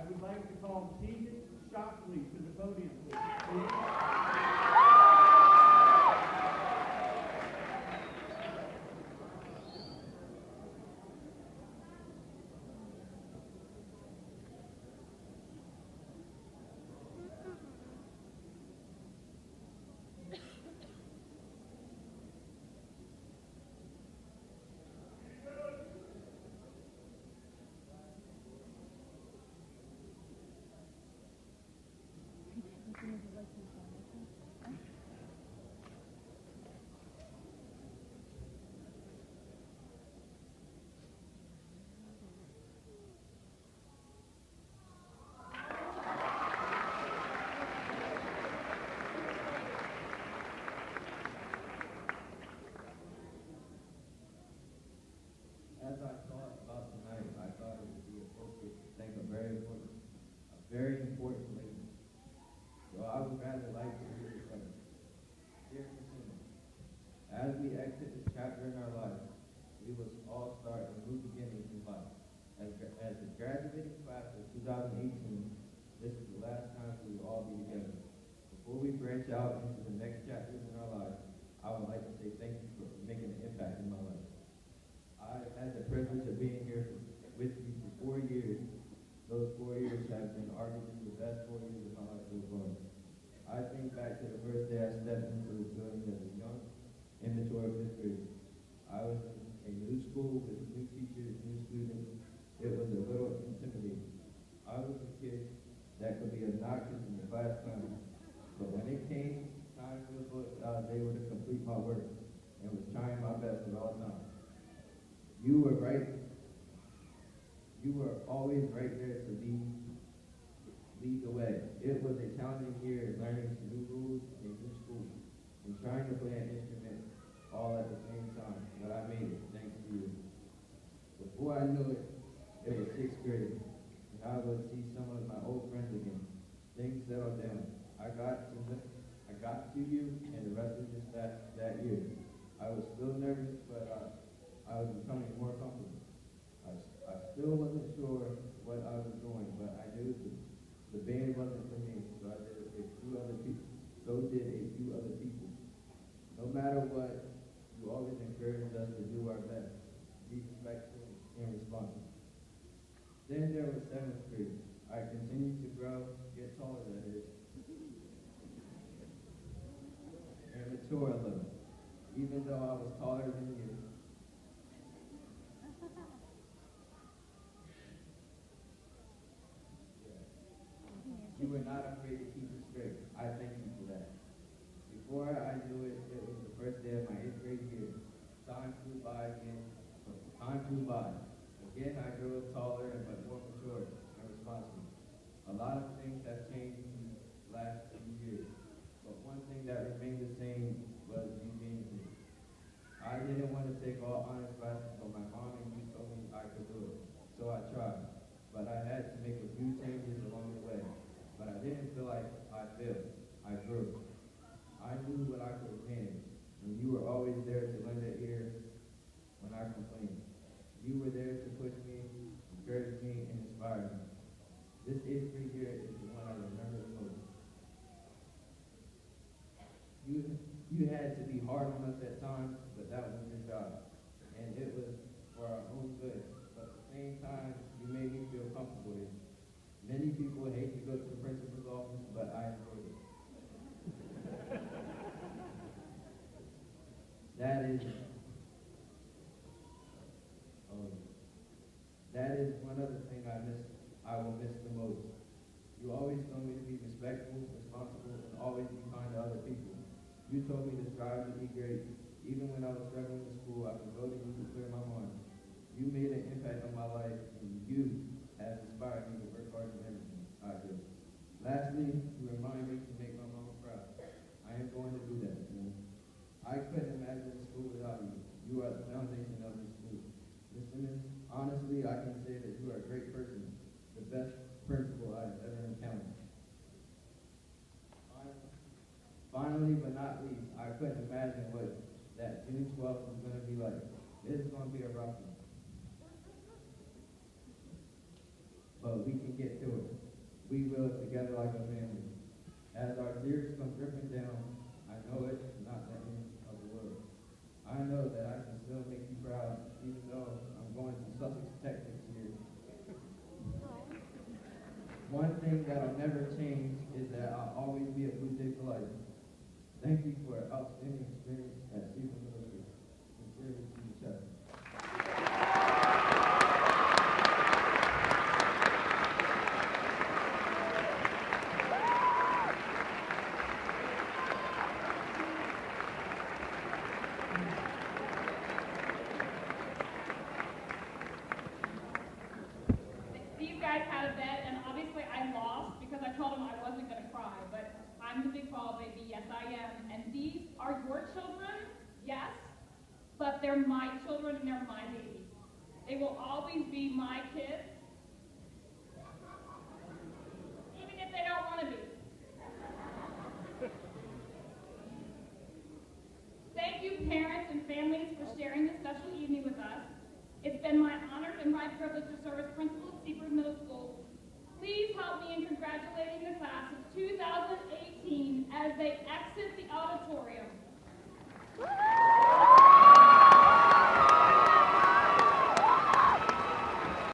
would like to call Teagan Shockley to the podium, please. As I thought about tonight, I thought it would be appropriate to thank a very important lady. So I would rather like to read this letter. Dear Simmons, as we exit this chapter in our lives, we will all start a new beginning in life. As the graduating class of 2018, this is the last time we will all be together. Before we branch out into the next chapters in our lives, I would like to say thank you for making an impact in my life. I had the privilege of being here with you for 4 years. Those 4 years have been arguably the best 4 years of my life so far. I think back to the first day I stepped into this building as a young, immature fifth grader. I was in a new school with new teachers, new students. It was a little intimidating. I was a kid that could be obnoxious in the class clown, but when it came time for the book, I was able to complete my work and was trying my best at all times. You were right. You were always right there to lead the way. It was a challenging year learning new rules in new school and trying to play an instrument all at the same time. But I made it, thanks to you. Before I knew it, it was sixth grade, and I would see some of my old friends again. Things settled down. I got to you and the rest of the staff that year. I was still nervous, but I was becoming more comfortable. I still wasn't sure what I was doing, but I knew the band wasn't for me, so I did a few other people. So did a few other people. No matter what, you always encouraged us to do our best, be respectful and responsible. Then there was seventh grade. I continued to grow, get taller that is, and mature a little. Even though I was taller than you, you were not afraid to keep it straight. I thank you for that. Before I knew it, it was the first day of my 8th grade year. Time flew by again. Time flew by. Again, I grew taller but more mature and responsible. A lot of things have changed in the last few years, but one thing that remained the same was you being here. I didn't want to take all honors classes, but my mom and you told me I could do it, so I tried. But I had to make a few changes along the way. But I didn't feel like I failed. I grew. I knew what I could manage, and you were always there to lend an ear when I complained. You were there to push me, encourage me, and inspire me. This 8th grade year is the one I remember the most. You had to be hard on us at times, but that was your job, and it was for our own good. But at the same time, you made me feel comfortable here. Many people hate to go to the principal's office, but I enjoyed it. That is one other thing I will miss the most. You always told me to be respectful, responsible, and always be kind to other people. You told me to strive to be great. Even when I was struggling in school, I could go to you to clear my mind. You made an impact on my life, and you have inspired me to work hard in everything I do. Lastly, you remind me to make my mama proud. I am going to do that. I couldn't imagine school without you. You are the foundation of this school. Ms. Simmons, honestly, I can say that you are a great person, the best principal I've ever encountered. Finally, but not least, I couldn't imagine what that June 12th was going to be like. This is going to be a rough one. but we can get through it. We will together like a family. As our tears come dripping down, I know it's not the end of the world. I know that I can still make you proud, even though I'm going to Sussex Tech next year. One thing that'll never change is that I'll always be a Blue Jay for life. Thank you for an outstanding experience at Season Middle School. Sincerely, Steve Shockley. These guys had a bet, and obviously I lost because I told them I wasn't going to cry, but I'm the big ball baby, yes I am. And these are your children, yes, but they're my children and they're my babies. They will always be my kids, even if they don't want to be. Thank you, parents and families, for sharing this special evening with us. It's been my honor and my privilege to serve as principal of Seabrook Middle School. Please help me in congratulating the class of 2018 as they exit the auditorium.